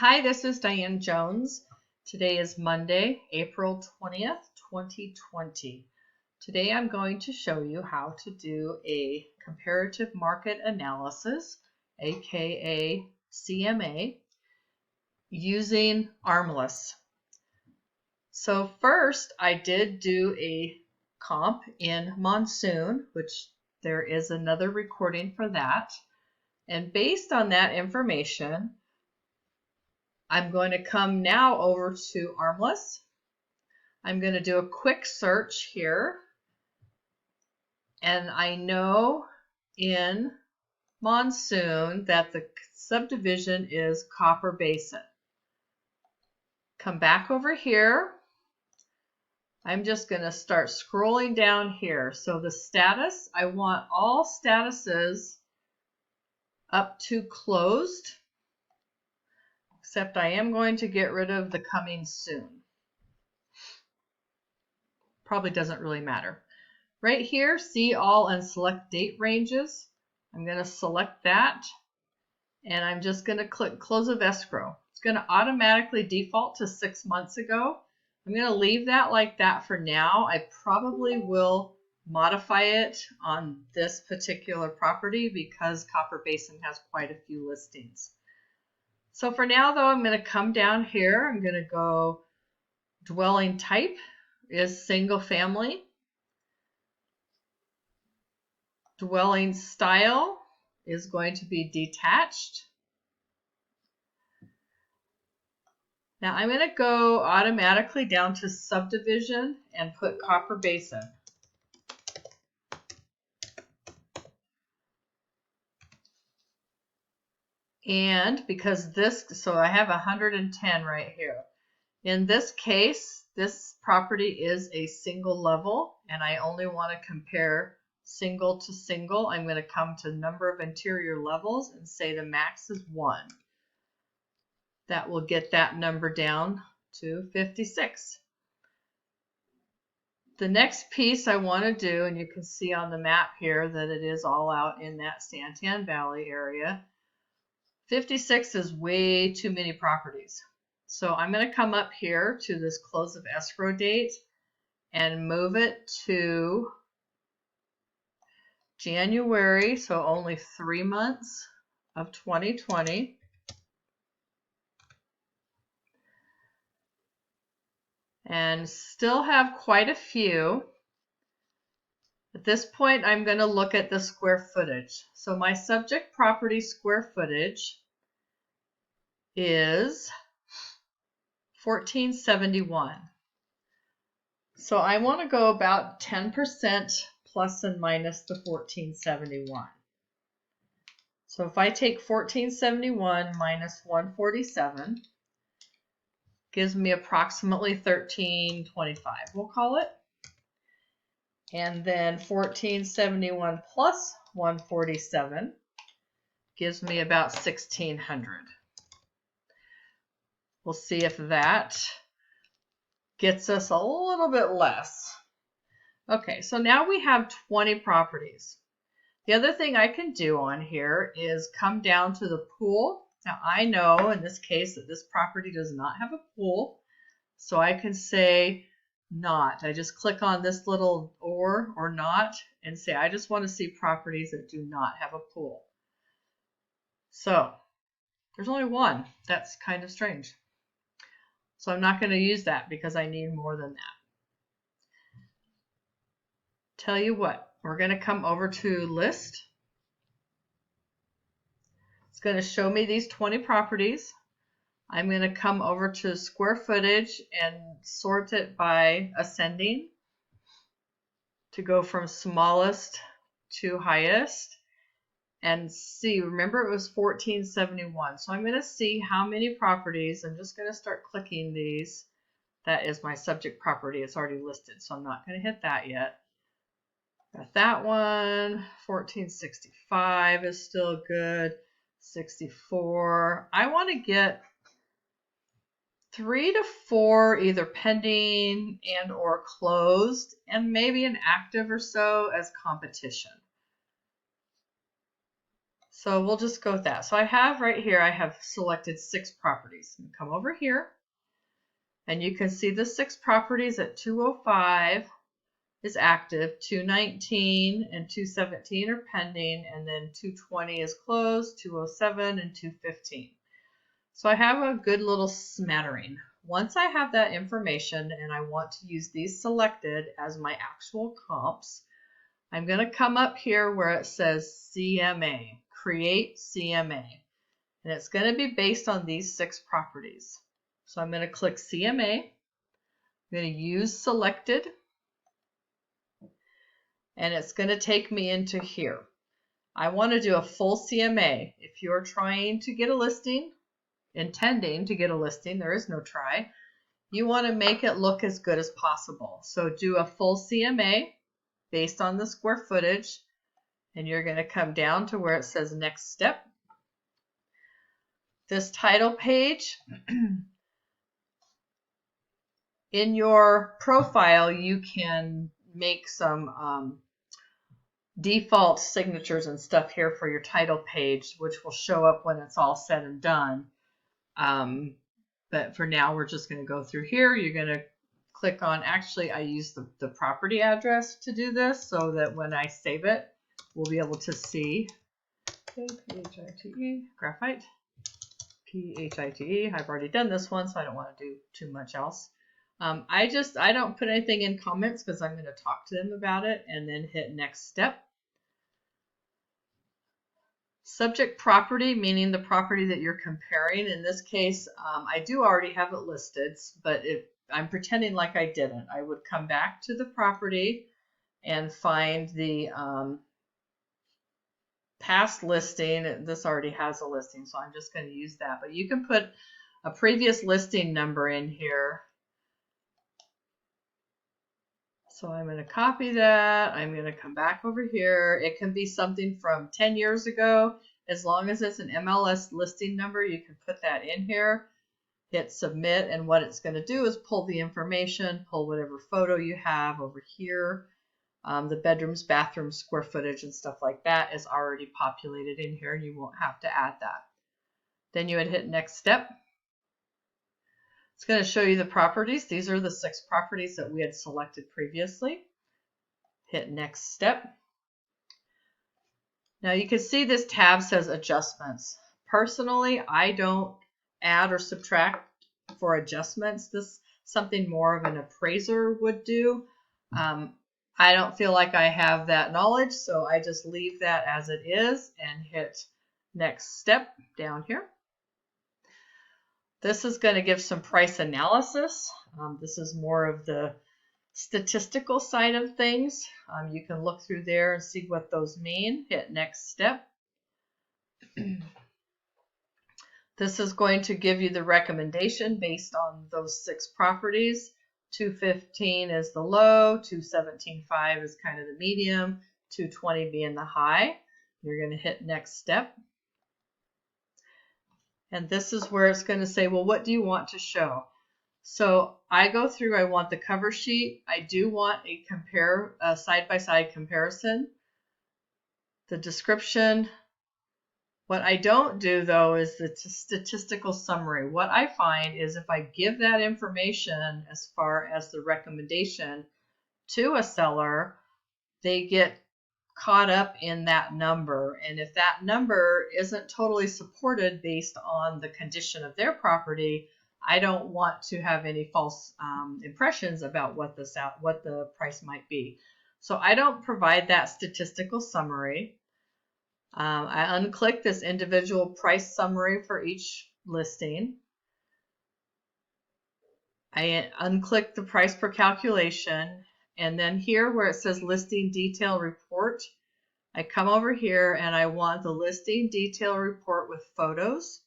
Hi, this is Diane Jones. Today is Monday, April 20th, 2020. Today I'm going to show you how to do a comparative market analysis, aka CMA, using ARMLS. So first I did do a comp in Monsoon, which there is another recording for that. And based on that information, I'm going to come now over to ARMLS. I'm going to do a quick search here. And I know in Monsoon that the subdivision is Copper Basin. Come back over here. I'm just going to start scrolling down here. So the status, I want all statuses up to closed. Except I am going to get rid of the coming soon. Probably doesn't really matter. Right here, see all and select date ranges. I'm going to select that and I'm just going to click close of escrow. It's going to automatically default to 6 months ago. I'm going to leave that like that for now. I probably will modify it on this particular property because Copper Basin has quite a few listings. So for now, though, I'm going to come down here. I'm going to go dwelling type is single family. Dwelling style is going to be detached. Now I'm going to go automatically down to subdivision and put Copper Basin. And because this, so I have 110 right here. In this case, this property is a single level, and I only want to compare single to single. I'm going to come to number of interior levels and say the max is 1. That will get that number down to 56. The next piece I want to do, and you can see on the map here that it is all out in that Santan Valley area. 56 is way too many properties. So I'm going to come up here to this close of escrow date and move it to January, so only 3 months of 2020. And still have quite a few. At this point, I'm going to look at the square footage. So my subject property square footage is 1471. So I want to go about 10% plus and minus the 1471. So if I take 1471 minus 147, gives me approximately 1325, we'll call it. And then 1471 plus 147 gives me about 1600. We'll see if that gets us a little bit less. Okay, so now we have 20 properties. The other thing I can do on here is come down to the pool. Now I know in this case that this property does not have a pool, so I can say not. I just click on this little or not and say I just want to see properties that do not have a pool. So there's only one. That's kind of strange. So I'm not going to use that because I need more than that. Tell you what, we're going to come over to list. It's going to show me these 20 properties. I'm going to come over to square footage and sort it by ascending to go from smallest to highest and see. Remember, it was 1471. So I'm going to see how many properties. I'm just going to start clicking these. That is my subject property. It's already listed, so I'm not going to hit that yet. Got that one. 1465 is still good. 64. I want to get 3 to 4 either pending and or closed, and maybe an active or so as competition. So we'll just go with that. So I have right here, I have selected 6 properties. Come over here and you can see the 6 properties at 205 is active, 219 and 217 are pending, and then 220 is closed, 207 and 215. So I have a good little smattering. Once I have that information and I want to use these selected as my actual comps, I'm going to come up here where it says CMA, create CMA, and it's going to be based on these 6 properties. So I'm going to click CMA, I'm going to use selected, and it's going to take me into here. I want to do a full CMA. If you're trying to get a listing, intending to get a listing, there is no try, you want to make it look as good as possible. So do a full CMA based on the square footage, and you're going to come down to where it says next step. This title page, in your profile you can make some default signatures and stuff here for your title page, which will show up when it's all said and done. But for now, we're just going to go through here. You're going to click on, actually, I use the property address to do this so that when I save it, we'll be able to see. Okay, P-H-I-T-E, graphite, P-H-I-T-E. I've already done this one, so I don't want to do too much else. I don't put anything in comments because I'm going to talk to them about it, and then hit next step. Subject property, meaning the property that you're comparing. In this case, I do already have it listed, but if I'm pretending like I didn't, I would come back to the property and find the past listing. This already has a listing, so I'm just going to use that. But you can put a previous listing number in here. So I'm going to copy that. I'm going to come back over here. It can be something from 10 years ago. As long as it's an MLS listing number, you can put that in here. Hit submit, and what it's going to do is pull the information, pull whatever photo you have over here. The bedrooms, bathrooms, square footage, and stuff like that is already populated in here, and you won't have to add that. Then you would hit next step. It's going to show you the properties. These are the 6 properties that we had selected previously. Hit next step. Now you can see this tab says adjustments. Personally, I don't add or subtract for adjustments. This is something more of an appraiser would do. I don't feel like I have that knowledge, so I just leave that as it is and hit next step down here. This is going to give some price analysis. This is more of the statistical side of things. You can look through there and see what those mean. Hit next step. This is going to give you the recommendation based on those 6 properties. 215 is the low, 217.5 is kind of the medium, 220 being the high. You're going to hit next step. And this is where it's going to say, well, what do you want to show? So I go through, I want the cover sheet. I do want a side-by-side comparison. The description. What I don't do, though, is the statistical summary. What I find is if I give that information as far as the recommendation to a seller, they get caught up in that number, and if that number isn't totally supported based on the condition of their property, I don't want to have any false impressions about what the price might be. So I don't provide that statistical summary. I unclick this individual price summary for each listing. I unclick the price per calculation. And then here where it says listing detail report, I come over here and I want the listing detail report with photos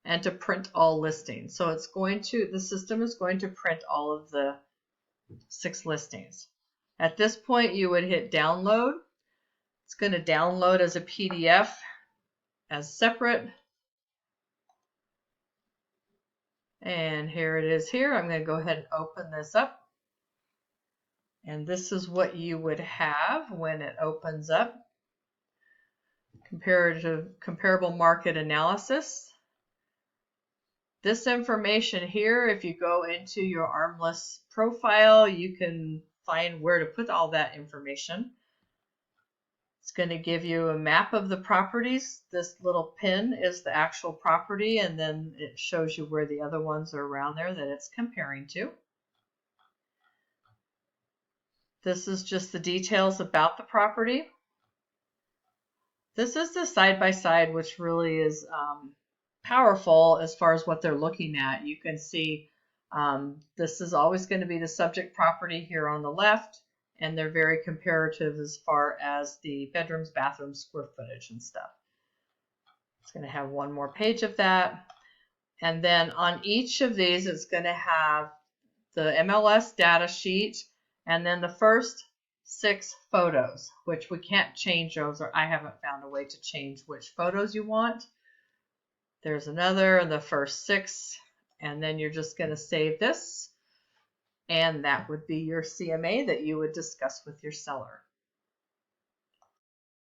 and to print all listings. So the system is going to print all of the 6 listings. At this point, you would hit download. It's going to download as a PDF as separate. And here it is here. I'm going to go ahead and open this up. And this is what you would have when it opens up. comparable market analysis. This information here, if you go into your ARMLS profile, you can find where to put all that information. It's going to give you a map of the properties. This little pin is the actual property, and then it shows you where the other ones are around there that it's comparing to. This is just the details about the property. This is the side-by-side, which really is powerful as far as what they're looking at. You can see this is always going to be the subject property here on the left, and they're very comparative as far as the bedrooms, bathrooms, square footage and stuff. It's going to have one more page of that. And then on each of these, it's going to have the MLS data sheet, and then the first 6 photos, which we can't change those, or I haven't found a way to change which photos you want. There's another, the first 6, and then you're just going to save this, and that would be your CMA that you would discuss with your seller.